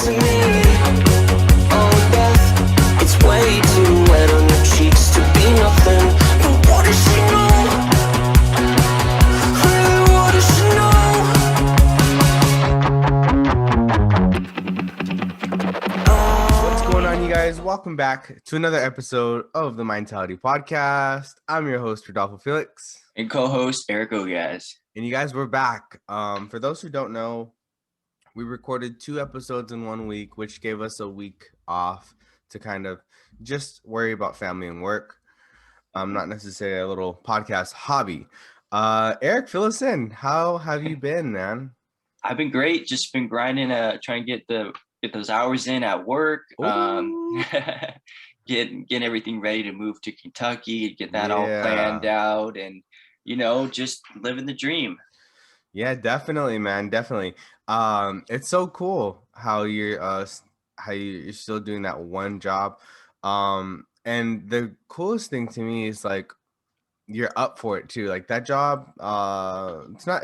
to me. Oh yeah, it's way too wet on your cheeks to be nothing. But what does she know? Really, what does she know? What's going on, you guys? Welcome back to another episode of the Mindtality Podcast. I'm your host, Rodolfo Felix. And co-host Eric Rodolfo. And you guys, we're back. For those who don't know, we recorded 2 episodes in 1 week, which gave us a week off to kind of just worry about family and work. Not necessarily a little podcast hobby. Eric, fill us in. How have you been, man? I've been great. Just been grinding, trying to get those hours in at work. Getting everything ready to move to Kentucky, get that all planned out, and just living the dream. Yeah, definitely, man. Definitely. It's so cool how you're still doing that one job. And the coolest thing to me is like you're up for it too. Like that job,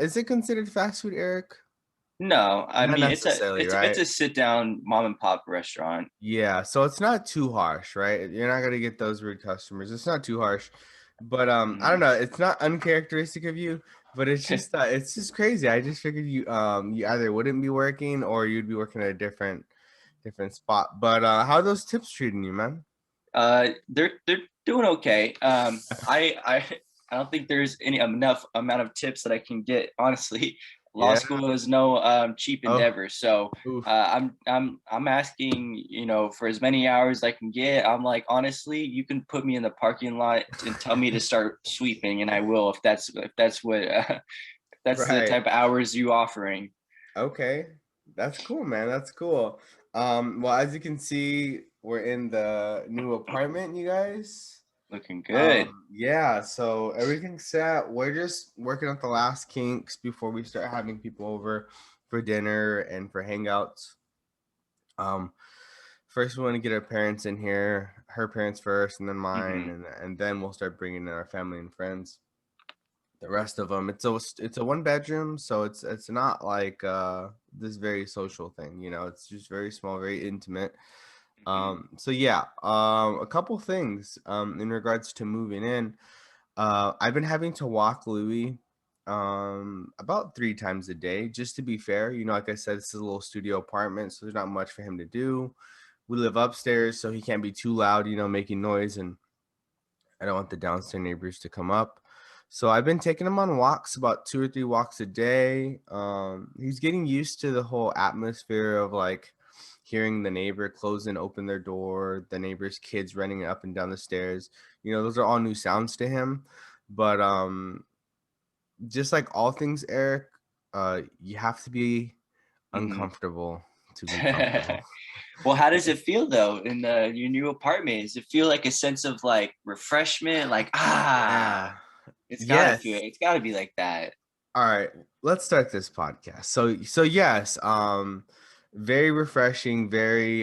is it considered fast food, Eric? No, I Not mean necessarily, right? it's a sit down mom and pop restaurant. Yeah, so it's not too harsh, right? You're not gonna get those rude customers. It's not too harsh. But I don't know, it's not uncharacteristic of you, but it's just crazy. I just figured you either wouldn't be working or you'd be working at a different spot. But how are those tips treating you, man? They're doing okay. I don't think there's enough amount of tips that I can get, honestly. Law school is no cheap endeavor. So I'm asking, for as many hours I can get. I'm like, honestly, you can put me in the parking lot and tell me to start sweeping, and I will if that's what that's the type of hours you offering. Okay, that's cool, man. That's cool. Well, as you can see, we're in the new apartment, you guys. Looking good. Yeah, so everything's set. We're just working out the last kinks before we start having people over for dinner and for hangouts. First we want to get our parents in here, her parents first, and then mine, and then we'll start bringing in our family and friends. The rest of them, it's a 1-bedroom, so it's not like this very social thing, it's just very small, very intimate. So yeah, a couple things in regards to moving in. I've been having to walk Louis about 3 times a day, just to be fair. Like I said, this is a little studio apartment, so there's not much for him to do. We live upstairs, so he can't be too loud, making noise, and I don't want the downstairs neighbors to come up. So I've been taking him on walks, about 2 or 3 walks a day. He's getting used to the whole atmosphere of like hearing the neighbor close and open their door, the neighbor's kids running up and down the stairs. Those are all new sounds to him. But just like all things, Eric, you have to be uncomfortable to be comfortable. Well, how does it feel though in your new apartment? Does it feel like a sense of like refreshment? Like it's gotta be like that. All right, let's start this podcast. So yes, very refreshing, very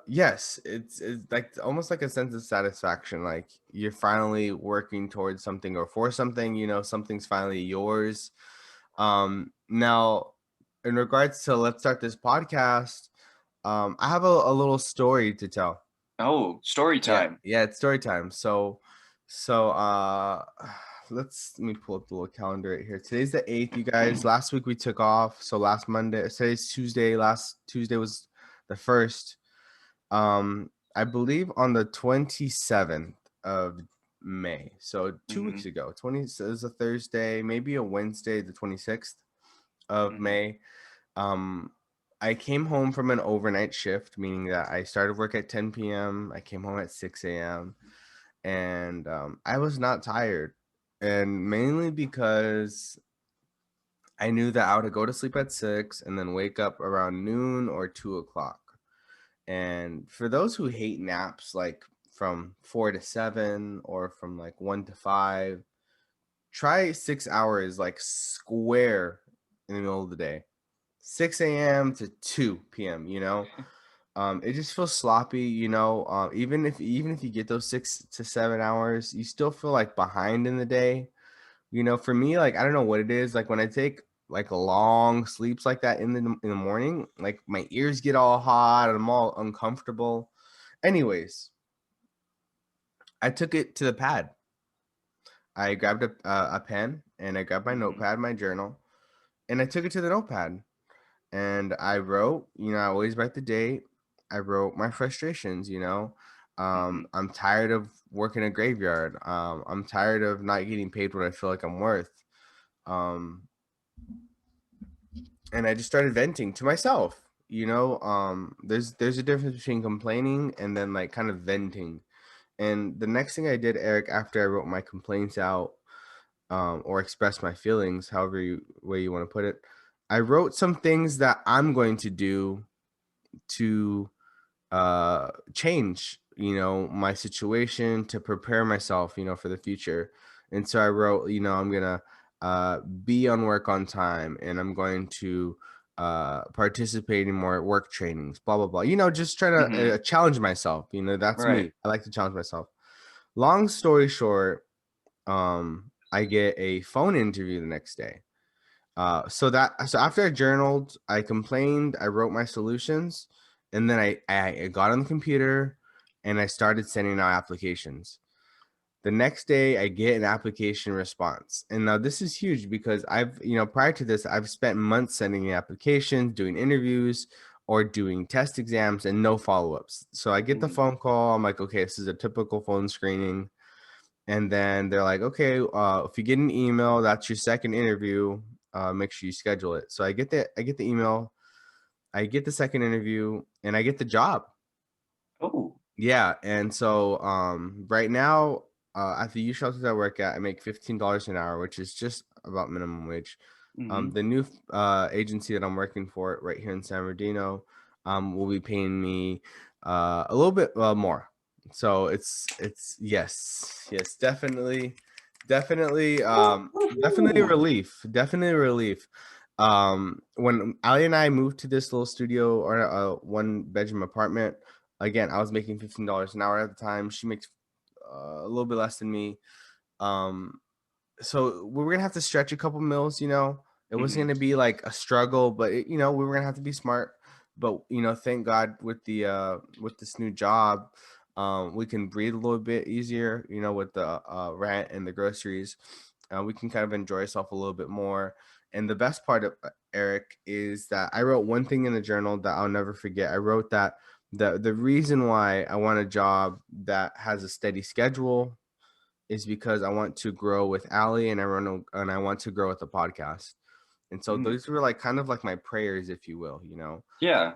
yes, it's like almost like a sense of satisfaction, like you're finally working towards something or for something, something's finally yours. Now in regards to let's start this podcast, I have a little story to tell. Oh, story time. Yeah, it's story time. So let me pull up the little calendar right here. Today's the 8th, you guys. Last week we took off. So last Monday, today's Tuesday. Last Tuesday was the 1st. I believe on the 27th of May. So 2 weeks ago. So it was a Thursday, maybe a Wednesday, the 26th of May. I came home from an overnight shift, meaning that I started work at 10 p.m. I came home at 6 a.m. And I was not tired. And mainly because I knew that I would go to sleep at 6 and then wake up around noon or 2 o'clock. And for those who hate naps, like from 4 to 7 or from like 1 to 5, try 6 hours like square in the middle of the day. 6 a.m. to 2 p.m., it just feels sloppy, even if you get those 6 to 7 hours, you still feel like behind in the day. For me, like, I don't know what it is. Like when I take like long sleeps like that in the morning, like my ears get all hot and I'm all uncomfortable. Anyways, I took it to the pad. I grabbed a pen and I grabbed my notepad, my journal, and I took it to the notepad. And I wrote, I always write the date. I wrote my frustrations, I'm tired of working a graveyard. I'm tired of not getting paid what I feel like I'm worth. And I just started venting to myself, there's a difference between complaining and then like kind of venting. And the next thing I did, Eric, after I wrote my complaints out, or express my feelings, however way you want to put it, I wrote some things that I'm going to do to change, my situation, to prepare myself, for the future. And so I wrote, I'm gonna be on work on time, and I'm going to participate in more work trainings, blah blah blah. Just trying to challenge myself. That's Right. me. I like to challenge myself. Long story short, I get a phone interview the next day. So after I journaled, I complained, I wrote my solutions, and then I got on the computer and I started sending out applications. The next day I get an application response. And now this is huge because I've, prior to this, I've spent months sending applications, doing interviews, or doing test exams and no follow-ups. So I get the phone call. I'm like, okay, this is a typical phone screening. And then they're like, okay, if you get an email, that's your second interview. Make sure you schedule it. So I get the email, I get the second interview, and I get the job. Oh. Yeah. And so right now, at the youth shelters I work at, I make $15 an hour, which is just about minimum wage. The new agency that I'm working for right here in San Bernardino will be paying me a little bit more. So it's yes, definitely definitely a relief. When Ali and I moved to this little studio, or a 1-bedroom apartment, again, I was making $15 an hour at the time. She makes a little bit less than me. So we were gonna have to stretch a couple meals. It wasn't gonna be like a struggle, but we were gonna have to be smart. But thank God with this new job, we can breathe a little bit easier. With the rent and the groceries, we can kind of enjoy ourselves a little bit more. And the best part of Eric is that I wrote one thing in the journal that I'll never forget. I wrote that the reason why I want a job that has a steady schedule is because I want to grow with Ali, and I want to grow with the podcast. And so those were like kind of like my prayers, if you will, Yeah.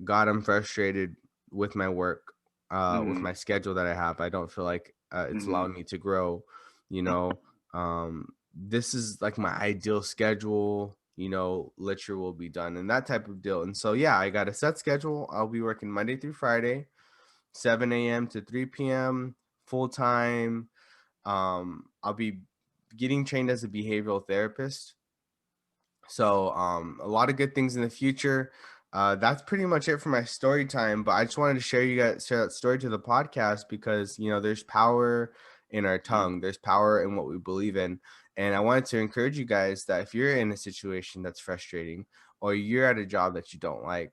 God, I'm frustrated with my work, with my schedule that I have. I don't feel like it's allowing me to grow. This is like my ideal schedule, lecture will be done and that type of deal. And so, yeah, I got a set schedule. I'll be working Monday through Friday, 7 a.m. to 3 p.m. full time. I'll be getting trained as a behavioral therapist. So a lot of good things in the future. That's pretty much it for my story time. But I just wanted to share that story to the podcast because there's power in our tongue. There's power in what we believe in. And I wanted to encourage you guys that if you're in a situation that's frustrating, or you're at a job that you don't like,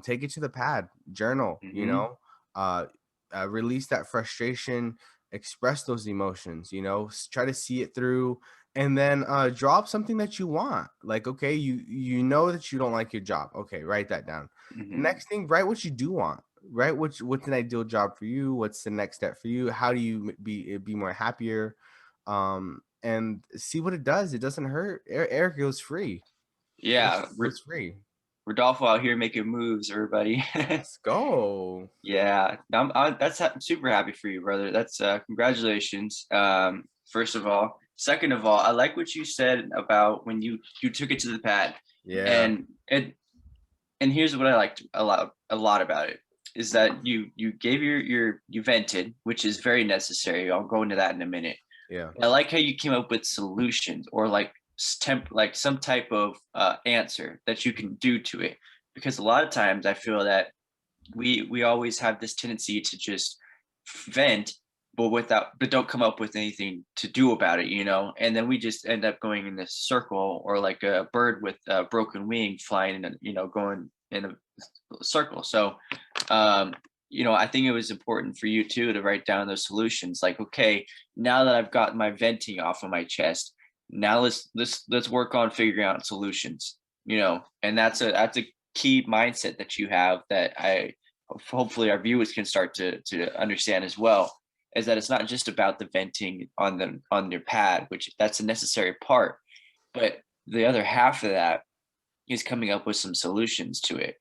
take it to the pad, journal, release that frustration, express those emotions, try to see it through, and then drop something that you want. Like, okay, you know that you don't like your job. Okay, write that down. The next thing, write what you do want. Right? What's an ideal job for you? What's the next step for you? How do you be more happier? And see what it does. It doesn't hurt. Eric, it was free. Yeah. It was free. Rodolfo out here making moves, everybody. Let's go. Yeah, I'm super happy for you, brother. That's congratulations. First of all. Second of all, I like what you said about when you took it to the pad. Yeah. And here's what I liked a lot about it is that you gave you vented, which is very necessary. I'll go into that in a minute. Yeah. I like how you came up with solutions, or like some type of answer that you can do to it, because a lot of times I feel that we always have this tendency to just vent, but don't come up with anything to do about it, and then we just end up going in this circle, or like a bird with a broken wing flying and going in a circle. So I think it was important for you too to write down those solutions, like, okay, now that I've got my venting off of my chest, now let's work on figuring out solutions, and that's a key mindset that you have, that I hopefully our viewers can start to understand as well, is that it's not just about the venting on your pad, which that's a necessary part, but the other half of that is coming up with some solutions to it,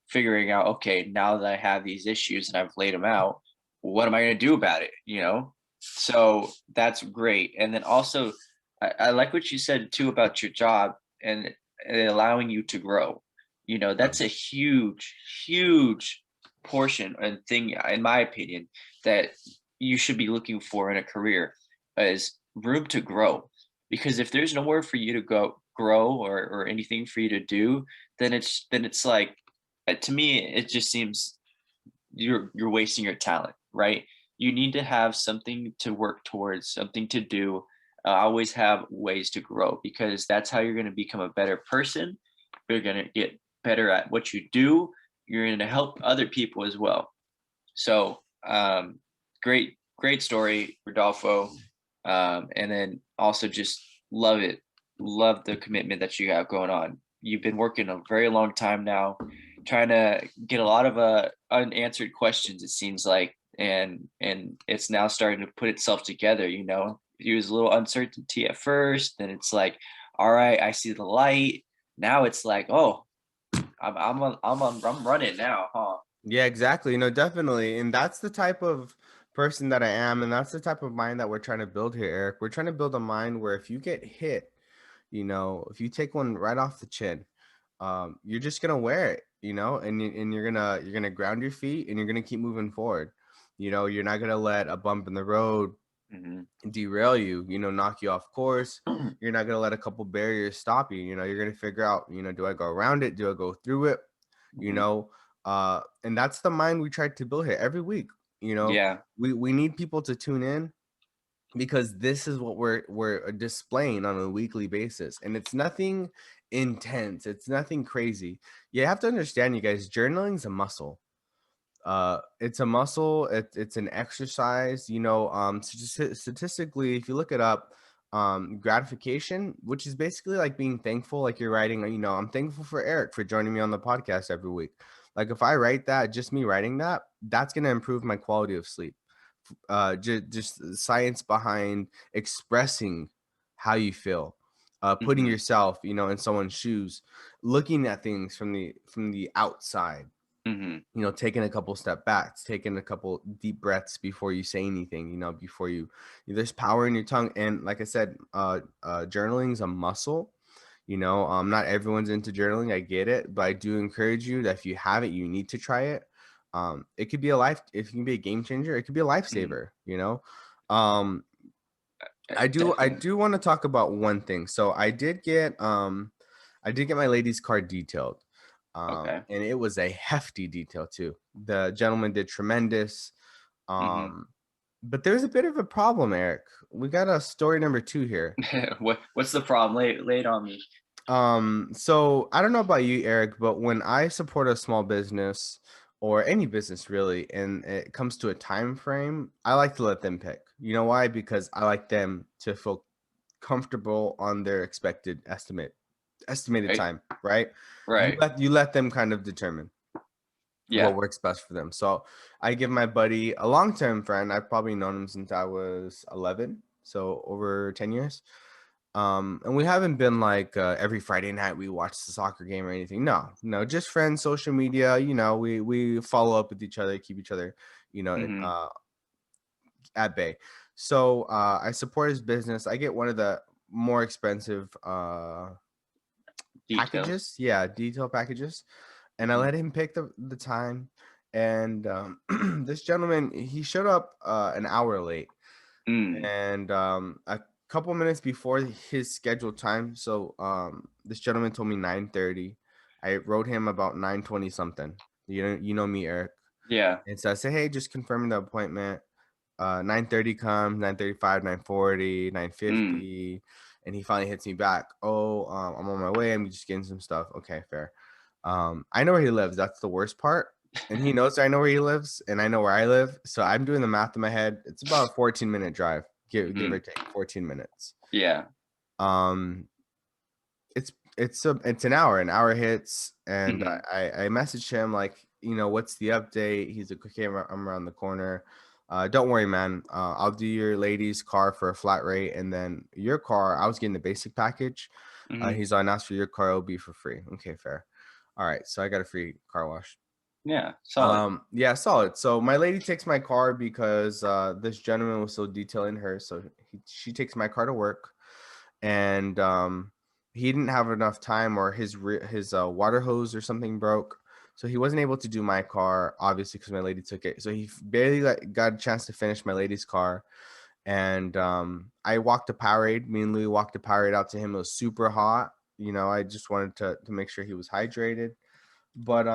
figuring out, okay, now that I have these issues and I've laid them out, what am I going to do about it, so that's great. And then also, I like what you said too about your job, and allowing you to grow. That's a huge portion and thing, in my opinion, that you should be looking for in a career, is room to grow. Because if there's nowhere for you to grow, or anything for you to do, then it's like, to me, it just seems you're wasting your talent, right? You need to have something to work towards, something to do. Always have ways to grow, because that's how you're going to become a better person. You're going to get better at what you do. You're going to help other people as well. So great story, Rodolfo. And then also just love the commitment that you have going on. You've been working a very long time now, trying to get a lot of unanswered questions, it seems like, and it's now starting to put itself together. It was a little uncertainty at first, then it's like, all right, I see the light. Now it's like, oh, I'm running now, huh? Yeah, exactly. Definitely. And that's the type of person that I am. And that's the type of mind that we're trying to build here, Eric. We're trying to build a mind where if you get hit, if you take one right off the chin, you're just going to wear it, and you're going to ground your feet, and you're going to keep moving forward. You're not going to let a bump in the road derail you, knock you off course. You're not going to let a couple barriers stop you. You're going to figure out, do I go around it? Do I go through it? And that's the mind we try to build here every week. Yeah. We need people to tune in, because this is what we're displaying on a weekly basis, and it's nothing intense. It's nothing crazy. You have to understand, you guys, journaling's a muscle. It's a muscle. It's an exercise. Statistically, if you look it up, gratification, which is basically like being thankful, like you're writing. I'm thankful for Eric for joining me on the podcast every week. Like if I write that, just me writing that, that's gonna improve my quality of sleep. Just science behind expressing how you feel, putting yourself, in someone's shoes, looking at things from the outside. Taking a couple step backs, taking a couple deep breaths before you say anything, before there's power in your tongue. And like I said, journaling is a muscle. Not everyone's into journaling. I get it, but I do encourage you that if you have it, you need to try it. It could be it can be a game changer. It could be a lifesaver, I do want to talk about one thing. So I did get my lady's car detailed. Okay. And it was a hefty detail too. The gentleman did tremendous. But there's a bit of a problem, Eric. We got a story number 2 here. What's the problem? Lay it on me. So I don't know about you, Eric, but when I support a small business or any business really, and it comes to a time frame, I like to let them pick. You know why? Because I like them to feel comfortable on their estimated Right. time, right? Right. You let them kind of determine what works best for them. So I give my buddy, a long-term friend, I've probably known him since I was 11, so over 10 years. And we haven't been like every Friday night we watch the soccer game or anything. No, just friends, social media. We follow up with each other, keep each other, at bay. So I support his business. I get one of the more expensive packages, detail packages, and I let him pick the time. And this gentleman, he showed up an hour late, and a couple minutes before his scheduled time. So this gentleman told me 9:30. I wrote him about 9:20 something. You know me, Eric. Yeah. And so I said, hey, just confirming the appointment. 9:30 comes, 9:35, 9:40, Mm. 9:50, and he finally hits me back. Oh, I'm on my way. I'm just getting some stuff. Okay, fair. I know where he lives. That's the worst part. And he knows I know where he lives, and I know where I live. So I'm doing the math in my head. It's about a 14-minute drive, give or take 14 minutes. Yeah. Um, it's an hour. An hour hits, and Mhm. I messaged him like, what's the update? He's like, okay, I'm around the corner. Don't worry, man. I'll do your lady's car for a flat rate, and then your car. I was getting the basic package. Mhm. He's on, ask for your car, it'll be for free. Okay, fair. All right, so I got a free car wash. Yeah. Solid. Yeah, solid. So my lady takes my car because this gentleman was still detailing her. So she takes my car to work, and he didn't have enough time, or his water hose or something broke, so he wasn't able to do my car, obviously, because my lady took it. So he barely got a chance to finish my lady's car. And I walked a Powerade. Me and Louis walked a Powerade out to him. It was super hot. I just wanted to make sure he was hydrated. But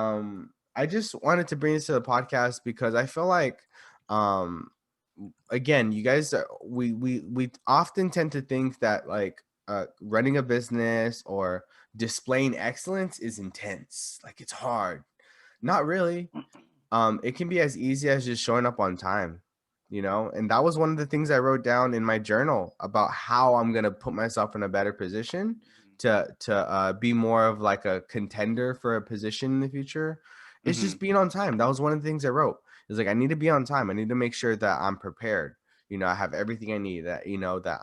I just wanted to bring this to the podcast because I feel like um again, you guys we often tend to think that like running a business or displaying excellence is intense. Like it's hard. Not really. It can be as easy as just showing up on time, and that was one of the things I wrote down in my journal about how I'm gonna put myself in a better position to be more of like a contender for a position in the future. It's Mhm. just being on time. That was one of the things I wrote. It's like I need to be on time. I need to make sure that I'm prepared. I have everything I need. That that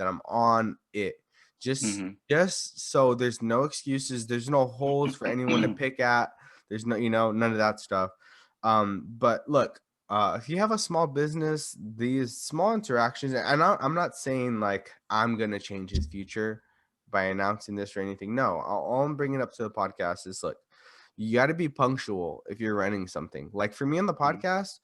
I'm on it. Just Mhm. just so there's no excuses. There's no holes for anyone to pick at. There's no, none of that stuff. But look, if you have a small business, these small interactions, and I'm not saying like I'm gonna change his future by announcing this or anything. No, all I'm bringing up to the podcast is look, you got to be punctual if you're running something. Like for me on the Mhm. podcast,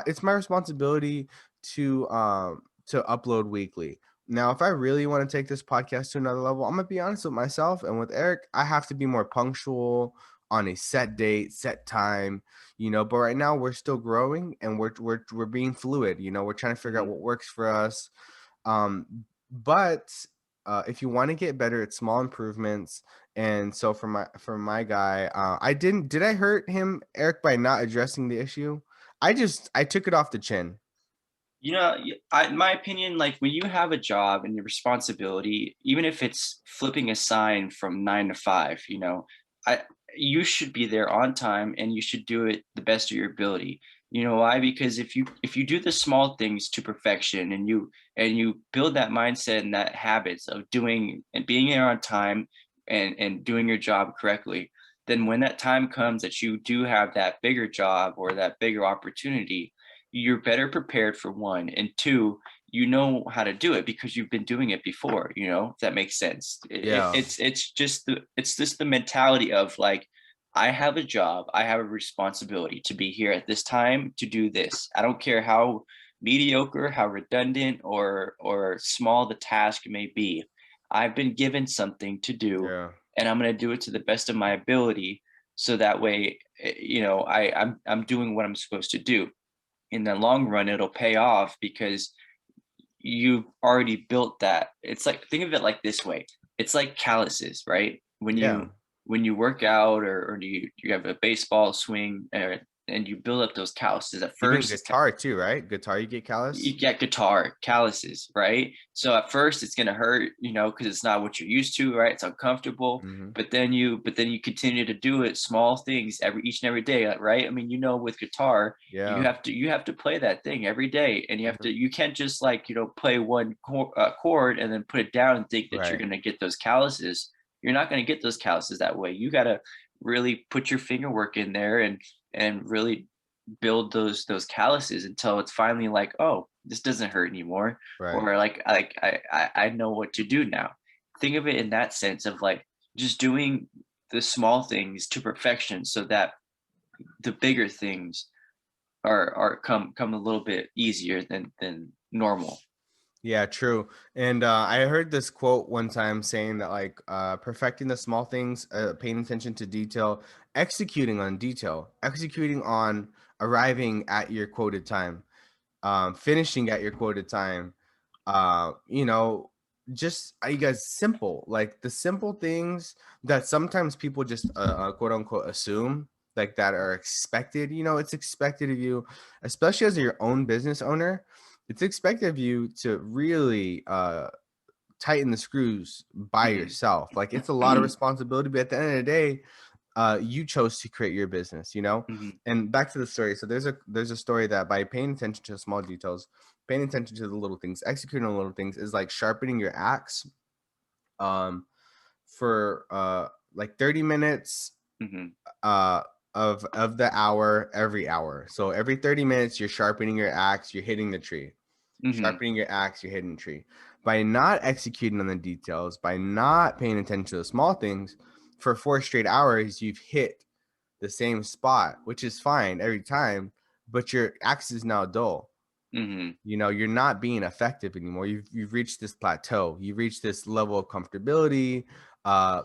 it's my responsibility to upload weekly. Now, if I really want to take this podcast to another level, I'm gonna be honest with myself and with Eric. I have to be more punctual on a set date, set time, But right now we're still growing and we're being fluid. We're trying to figure out Mhm. what works for us. But if you want to get better, it's small improvements. And so for my guy, did I hurt him, Eric, by not addressing the issue? I took it off the chin. In my opinion, like when you have a job and your responsibility, even if it's flipping a sign from 9 to 5, I you should be there on time and you should do it the best of your ability. You know why? Because if you do the small things to perfection and you build that mindset and that habits of doing and being there on time and doing your job correctly, then when that time comes that you do have that bigger job or that bigger opportunity, you're better prepared for one, and two, you know how to do it because you've been doing it before. If that makes sense. Yeah. It's just the mentality of like, I have a job, I have a responsibility to be here at this time to do this. I don't care how mediocre, how redundant or small the task may be. I've been given something to do, Yeah. and I'm going to do it to the best of my ability, so that way, I'm doing what I'm supposed to do. In the long run, it'll pay off because you've already built that. It's like, think of it like this way. It's like calluses, right? When Yeah. you work out, or you have a baseball swing, and you build up those calluses at Even first. guitar too, right? Guitar, you get callous. You get guitar calluses, right? So at first it's going to hurt, because it's not what you're used to, right? It's uncomfortable. Mm-hmm. But then you continue to do it, small things each and every day, right? I mean, with guitar, you Yeah. have to play that thing every day, and you can't just like, play one chord and then put it down and think that you're Right. going to get those calluses. You're not going to get those calluses that way. You got to really put your finger work in there and really build those calluses until it's finally like, oh, this doesn't hurt anymore, Right. or like I know what to do now. Think of it in that sense of like just doing the small things to perfection, so that the bigger things are come a little bit easier than normal. Yeah, true. And I heard this quote one time saying that like perfecting the small things, paying attention to detail, executing on arriving at your quoted time. finishing at your quoted time, you know, just you guys simple, like the simple things that sometimes people just quote unquote assume like that are expected. You know, it's expected of you, especially as your own business owner. It's expected of you to really tighten the screws by Mhm. yourself. Like it's a lot of responsibility, but at the end of the day, you chose to create your business, you know. Mhm. And back to the story. So there's a story that by paying attention to small details, paying attention to the little things, executing on little things is like sharpening your axe. Um, for like 30 minutes Mhm. uh of the hour every hour. So every 30 minutes you're sharpening your axe, you're hitting the tree. Mhm. Sharpening your axe, you're hitting the tree. By not executing on the details, by not paying attention to the small things, for 4 straight hours, you've hit the same spot, which is fine every time, but your axe is now dull. Mhm. You know, you're not being effective anymore. You've reached this plateau. You've reached this level of comfortability.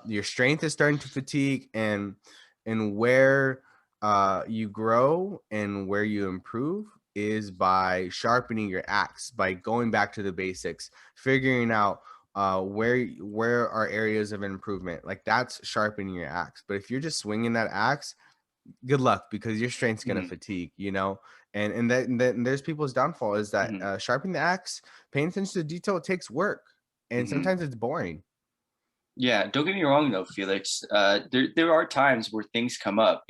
Your strength is starting to fatigue, and where you grow and where you improve is by sharpening your axe, by going back to the basics, figuring out where are areas of improvement. Like that's sharpening your axe. But if you're just swinging that axe, good luck, because your strength's gonna Mhm. fatigue, you know. And there's people's downfall is that Mhm. sharpening the axe, paying attention to detail, it takes work, and Mhm. sometimes it's boring. Yeah, don't get me wrong though, Felix. There are times where things come up,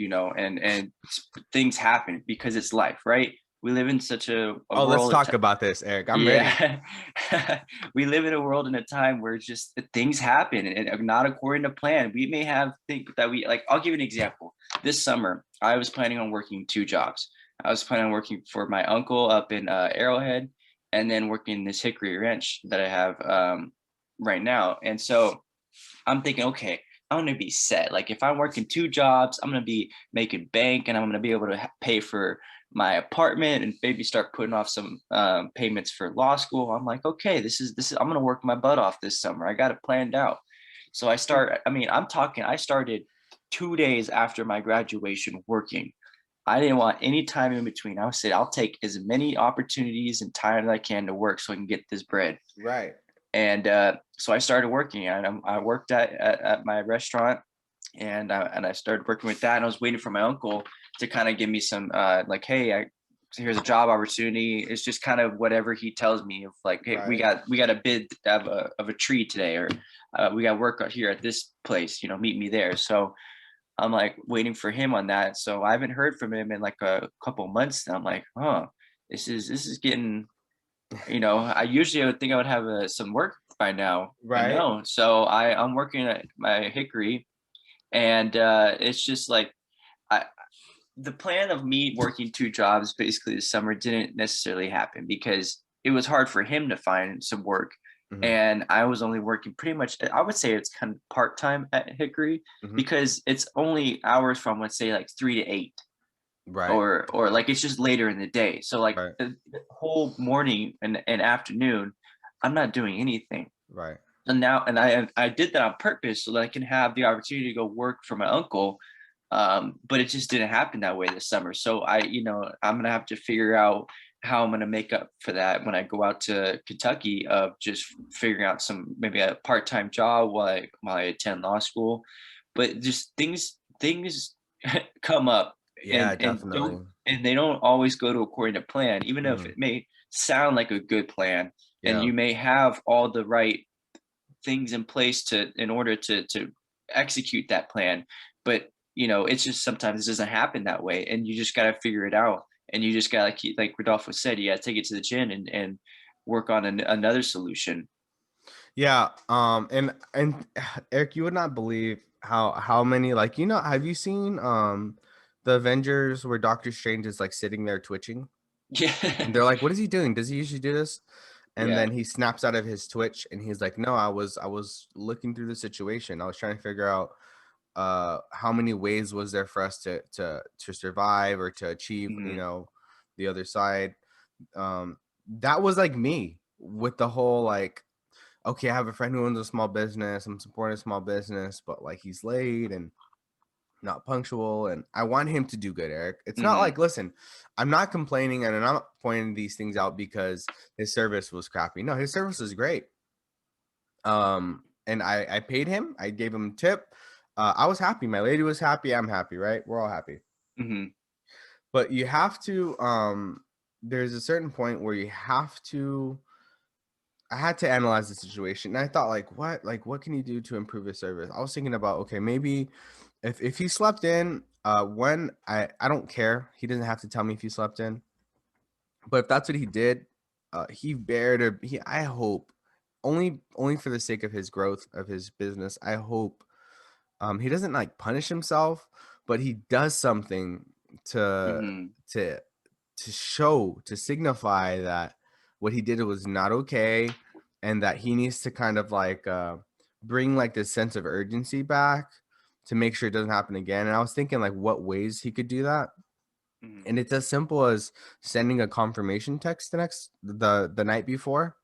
things happen because it's life, right? We live in such a Oh, let's world. talk about this, Eric. I'm ready. Yeah, we live in a world in a time where just things happen and not according to plan. We may have think that we like. I'll give you an example. This summer, I was planning on working 2 jobs. I was planning on working for my uncle up in Arrowhead, and then working this Hickory Ranch that I have right now. And so I'm thinking, okay, I'm gonna be set. Like if I'm working 2 jobs, I'm gonna be making bank, and I'm gonna be able to pay for my apartment and maybe start putting off some payments for law school. I'm like, okay, this is. I'm gonna work my butt off this summer. I got it planned out. So I start. I mean, I'm talking. I started 2 days after my graduation working. I didn't want any time in between. I said, I'll take as many opportunities and time as I can to work so I can get this bread. Right. And so I started working, and I worked at my restaurant, and I started working with that. And I was waiting for my uncle to kind of give me some like, hey, here's a job opportunity. It's just kind of whatever he tells me of like, hey, we Right. got a bid of a tree today, or we got work out here at this place. Meet me there. So I'm like waiting for him on that. So I haven't heard from him in like a couple months. And I'm like, huh, this is getting. I usually would think I would have some work by now, but Right. no. So I'm working at my Hickory, and it's just like I the plan of me working 2 jobs basically this summer didn't necessarily happen because it was hard for him to find some work, Hmm. and I was only working pretty much. I would say it's kind of part time at Hickory Hmm. because it's only hours from, let's say, like 3 to 8, Right. or like it's just later in the day. So like Right. the whole morning and afternoon, I'm not doing anything. Right. And now, and I did that on purpose so that I can have the opportunity to go work for my uncle. But it just didn't happen that way this summer. So I'm gonna have to figure out how I'm gonna make up for that when I go out to Kentucky, of just figuring out some maybe a part-time job while I attend law school. But just things come up, Yeah, and definitely. don't and they don't always go to according to plan, even if Hmm. it may sound like a good plan, and Yeah. you may have all the right things in place in order to execute that plan. But it's just sometimes it doesn't happen that way, and you just got to figure it out, and you just got to keep, like Rodolfo said, you got to take it to the chin and work on another solution. Yeah. And Eric, you would not believe how many, like, you know, have you seen the Avengers where Doctor Strange is like sitting there twitching? Yeah. And they're like, "What is he doing? Does he usually do this?" And Yeah. then he snaps out of his twitch and he's like, "No, I was looking through the situation. I was trying to figure out how many ways was there for us to survive or to achieve, you Hmm. know, the other side." That was like me with the whole like, okay, I have a friend who owns a small business. I'm supporting a small business, but like he's late, and not punctual, and I want him to do good, Eric. It's not Mhm. like, listen, I'm not complaining and I'm not pointing these things out because his service was crappy. No, his service was great. And I paid him. I gave him a tip. I was happy. My lady was happy. I'm happy, right? We're all happy. Mhm. But you have to there's a certain point where you have to I had to analyze the situation. And I thought, what can you do to improve his service? I was thinking about, okay, maybe if he slept in, when I don't care. He doesn't have to tell me if he slept in. But if that's what he did, he bared he I hope only for the sake of his growth of his business, I hope he doesn't like punish himself, but he does something to Mhm. to show, to signify that what he did was not okay, and that he needs to kind of like bring like this sense of urgency back to make sure it doesn't happen again. And I was thinking like what ways he could do that. Mhm. And it's as simple as sending a confirmation text the night before.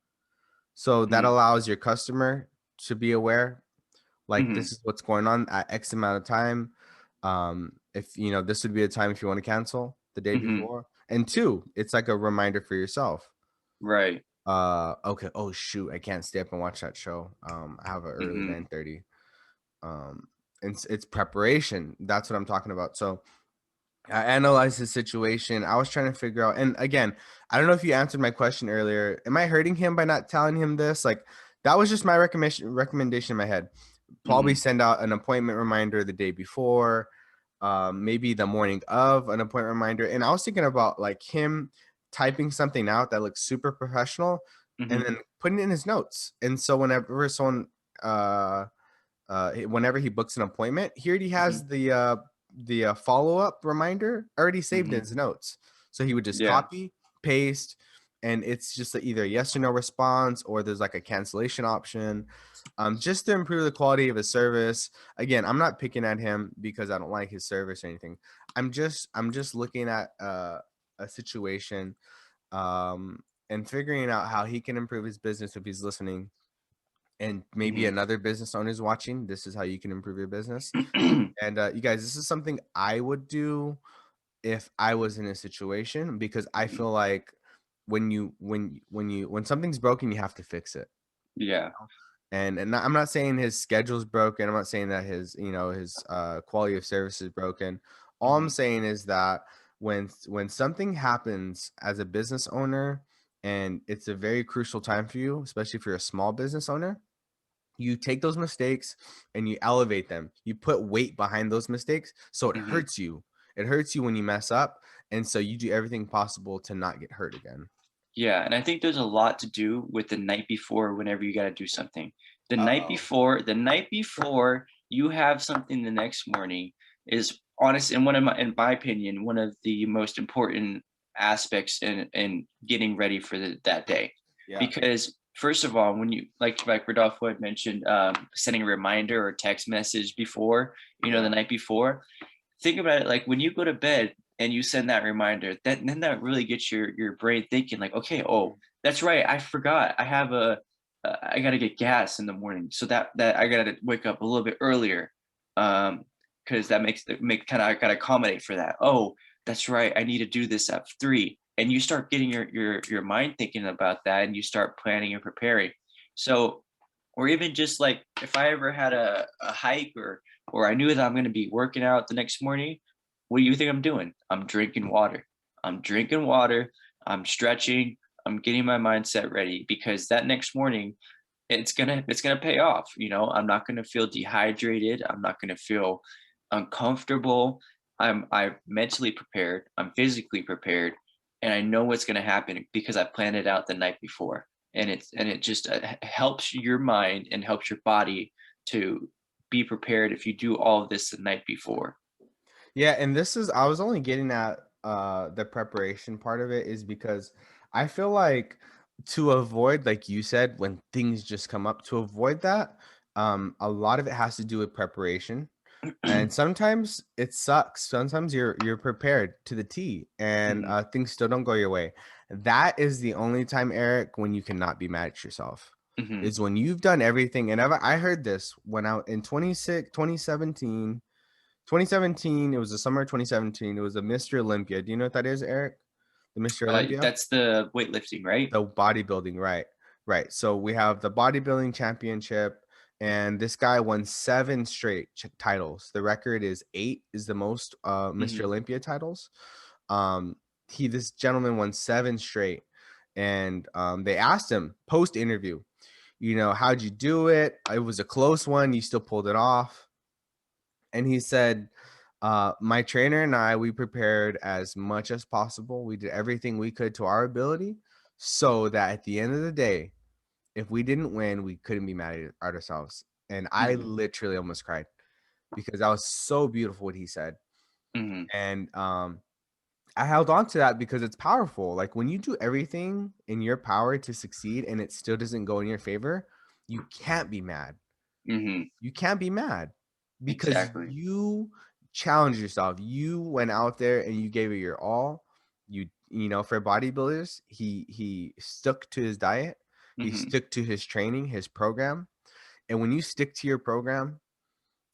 So that Mhm. allows your customer to be aware, like Mhm. this is what's going on at X amount of time. If you know this would be a time if you want to cancel the day Mhm. before. And two, it's like a reminder for yourself. Right. Okay. Oh shoot, I can't stay up and watch that show. I have an early Mhm. 9:30. And it's preparation. That's what I'm talking about. So I analyzed the situation. I was trying to figure out, and again, I don't know if you answered my question earlier. Am I hurting him by not telling him this? Like, that was just my recommendation in my head. Probably Mhm. send out an appointment reminder the day before, maybe the morning of an appointment reminder. And I was thinking about like him typing something out that looks super professional, and Mhm. then putting it in his notes. And so uh, whenever he books an appointment, he already Mhm. has the follow-up reminder already saved in Mhm. his notes. So he would just Yeah. copy, paste, and it's just either a yes or no response, or there's like a cancellation option, just to improve the quality of his service. Again, I'm not picking at him because I don't like his service or anything. I'm just looking at a situation, and figuring out how he can improve his business if he's listening, and maybe Mhm. another business owner is watching. This is how you can improve your business. And you guys, this is something I would do if I was in a situation, because I Mhm. feel like when something's broken, you have to fix it. Yeah. And I'm not saying his schedule's broken. I'm not saying that his quality of service is broken. All I'm Mhm. saying is that when something happens as a business owner, and it's a very crucial time for you, especially if you're a small business owner, you take those mistakes and you elevate them. You put weight behind those mistakes, so it Mhm. hurts you. It hurts you when you mess up, and so you do everything possible to not get hurt again. Yeah, and I think there's a lot to do with the night before whenever you got to do something. Uh-oh. The night before you have something the next morning is honest in in my opinion, one of the most important aspects in getting ready for that day. Yeah. Because first of all, when you like Rodolfo had mentioned, sending a reminder or text message before, the Yeah. night before, think about it like when you go to bed and you send that reminder, that really gets your brain thinking like, okay, oh, that's right, I forgot, I have I got to get gas in the morning, so that I got to wake up a little bit earlier, because that makes the make kind of I got to accommodate for that. Oh, that's right, I need to do this at 3, and you start getting your mind thinking about that, and you start planning and preparing. So, or even just like if I ever had a hike, or I knew that I'm going to be working out the next morning, what do you think I'm doing? I'm drinking water. I'm drinking water. I'm stretching. I'm getting my mindset ready because that next morning it's gonna pay off. I'm not gonna feel dehydrated. I'm not gonna feel uncomfortable. I'm mentally prepared. I'm physically prepared, and I know what's gonna happen because I planned it out the night before. And it just helps your mind and helps your body to be prepared if you do all of this the night before. Yeah, and this is I was only getting at the preparation part of it is because I feel like, to avoid, like you said, when things just come up, to avoid that, a lot of it has to do with preparation. And sometimes it sucks. Sometimes you're prepared to the T, and Mhm, things still don't go your way. That is the only time, Eric, when you cannot be mad at yourself. mhm, Is when you've done everything. And I heard this when I in 2017, 2017. It was the summer of 2017. It was a Mr. Olympia. Do you know what that is, Eric? The Mr. Olympia? That's the weightlifting, right? The bodybuilding, right? Right. So we have the bodybuilding championship, and this guy won 7 straight titles. The record is 8, is the most Mr. Olympia titles. This gentleman won 7 straight, and they asked him post interview, how'd you do it? It was a close one. You still pulled it off. And he said, my trainer and I, we prepared as much as possible. We did everything we could to our ability so that at the end of the day, if we didn't win, we couldn't be mad at ourselves. And I literally almost cried because that was so beautiful what he said. And I held on to that because it's powerful. Like when you do everything in your power to succeed and it still doesn't go in your favor, you can't be mad. You can't be mad because you challenged yourself. You went out there and you gave it your all. For bodybuilders, he stuck to his diet. He stuck to his training, his program. And when you stick to your program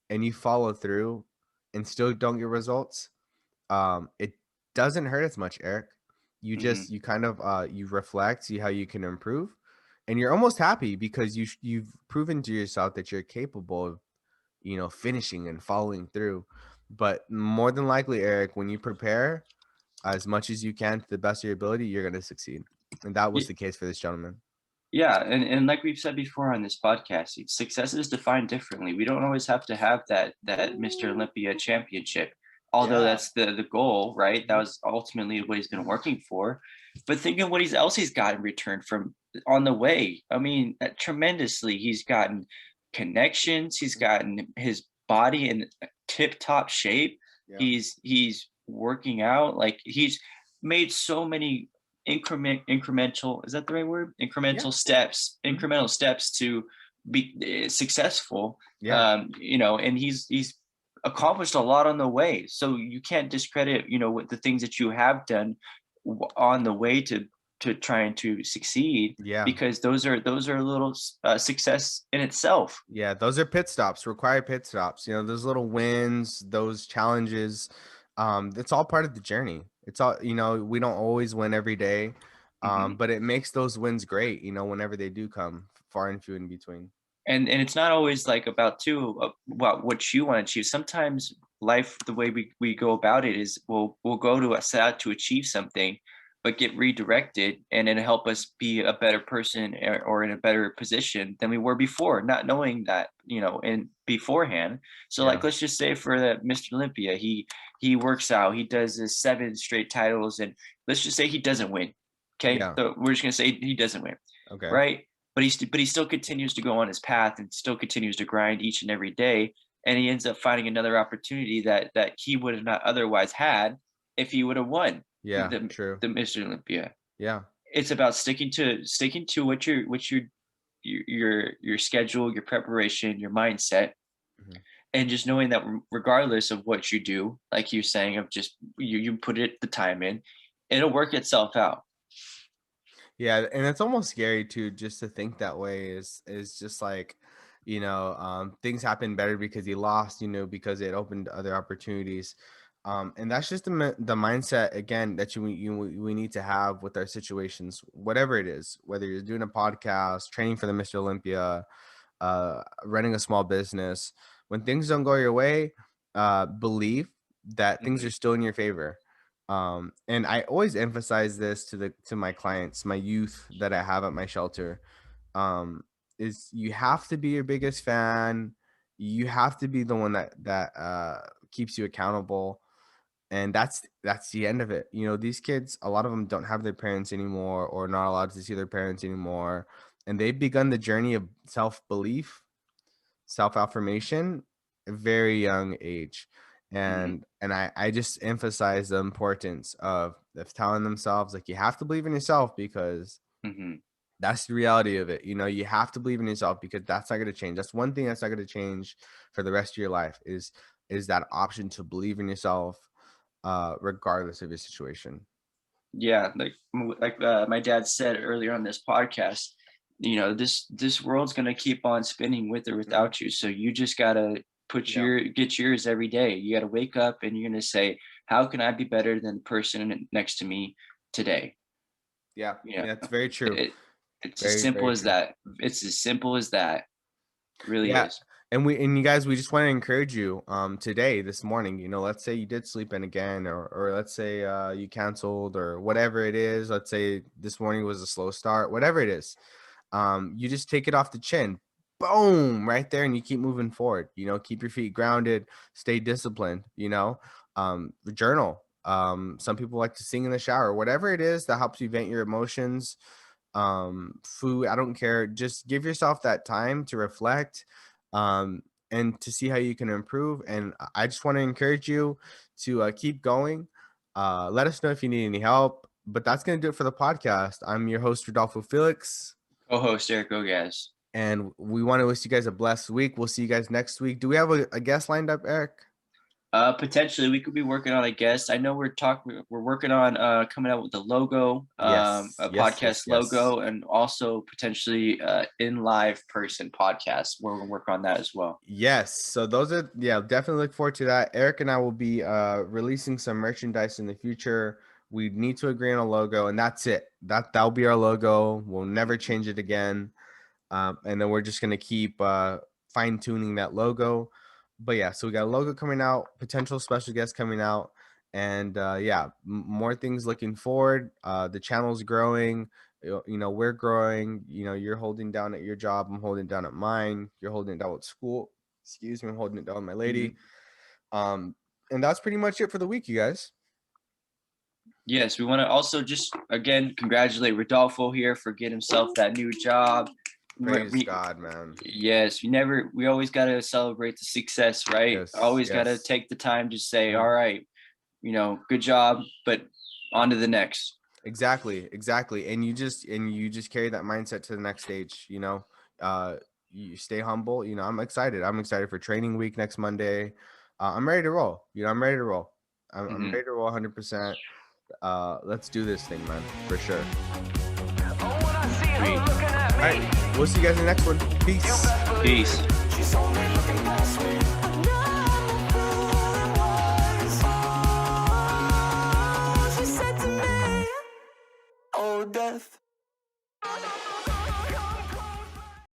and you follow through and still don't get results, it doesn't hurt as much, Eric. You just, you kind of, you reflect, see how you can improve, and you're almost happy because you've proven to yourself that you're capable of, finishing and following through. But more than likely, Eric, when you prepare as much as you can to the best of your ability, you're going to succeed. And that was the case for this gentleman. Yeah, and like we've said before on this podcast, success is defined differently. We don't always have to have that Mr. Olympia championship, although that's the goal, right? That was ultimately what he's been working for. But think of what else he's got in return from on the way. I mean, tremendously. He's gotten connections. He's gotten his body in tip-top shape. Yeah. He's working out. Like he's made so many incremental, is that the right word? Incremental steps to be successful. And he's accomplished a lot on the way. So you can't discredit, what the things that you have done on the way to trying to succeed. Because those are a little success in itself. Those are pit stops, required pit stops. Those little wins, those challenges. It's all part of the journey. It's all, we don't always win every day, but it makes those wins great, whenever they do come, far and few in between. And it's not always like about what you want to achieve. Sometimes life, the way we go about it is we'll go to set out to achieve something, but get redirected, and it'll help us be a better person or in a better position than we were before, not knowing that, in beforehand. So like, let's just say for the Mr. Olympia, he works out, he does his 7 straight titles, and let's just say he doesn't win. Okay. So we're just going to say he doesn't win. Okay. Right. But he still continues to go on his path and still continues to grind each and every day. And he ends up finding another opportunity that he would have not otherwise had if he would have won. True. The Mr. Olympia. It's about sticking to what your schedule, your preparation, your mindset, and just knowing that regardless of what you do, like you're saying, of just you put the time in, it'll work itself out. And it's almost scary too, just to think that way is just like, things happen better because he lost, because it opened other opportunities. And that's just the mindset, again, that we need to have with our situations, whatever it is, whether you're doing a podcast, training for the Mr. Olympia, running a small business. When things don't go your way, believe that things are still in your favor. And I always emphasize this to my clients, my youth that I have at my shelter, is you have to be your biggest fan. You have to be the one that keeps you accountable. And that's the end of it. These kids, a lot of them don't have their parents anymore, or not allowed to see their parents anymore. And they've begun the journey of self-belief, self-affirmation at a very young age. And I just emphasize the importance of telling themselves, like, you have to believe in yourself, because that's the reality of it. You have to believe in yourself, because that's not going to change. That's one thing that's not going to change for the rest of your life is that option to believe in yourself, regardless of your situation. Like my dad said earlier on this podcast, this world's going to keep on spinning with or without you. So you just got to get yours every day. You got to wake up and you're going to say, how can I be better than the person next to me today? Yeah, Yeah, that's very true. It's very, as simple very as true. that. It's as simple as that. It really is. And you guys, we just want to encourage you today, this morning, you know, let's say you did sleep in again, or let's say you canceled or whatever it is. Let's say this morning was a slow start, whatever it is. You just take it off the chin, boom, right there, and you keep moving forward. You know, keep your feet grounded, stay disciplined, you know, journal. Some people like to sing in the shower, whatever it is that helps you vent your emotions. Food, I don't care. Just give yourself that time to reflect, and to see how you can improve. And I just want to encourage you to keep going. Let us know if you need any help. But that's going to do it for the podcast. I'm your host, Rodolfo Felix. Co-host Eric Rodolfo. And we want to wish you guys a blessed week. We'll see you guys next week. Do we have a guest lined up, Eric? Potentially, we could be working on a guest. I know we're working on coming out with the logo, podcast logo, and also potentially in live person podcast. We're going to work on that as well. Yes. So those are, definitely look forward to that. Eric and I will be releasing some merchandise in the future. We need to agree on a logo, and that's it. That'll be our logo. We'll never change it again. And then we're just going to keep fine tuning that logo. But yeah, so we got a logo coming out, potential special guests coming out, and more things looking forward. The channel's growing. You know, we're growing. You know, you're holding down at your job. I'm holding down at mine. You're holding it down at school. Excuse me, I'm holding it down with my lady. And that's pretty much it for the week, you guys. Yes, we want to also just again congratulate Rodolfo here for getting himself that new job. Praise God, man. Yes, we always got to celebrate the success, right? Yes, always got to take the time to say, all right, you know, good job, but on to the next. Exactly. And you just carry that mindset to the next stage, you know. You stay humble. You know, I'm excited. I'm excited for training week next Monday. I'm ready to roll. You know, I'm ready to roll. I'm ready to roll 100%. Let's do this thing, man, for sure. All right, we'll see you guys in the next one. Peace. Peace. She's only looking past me. She said to me, oh, death.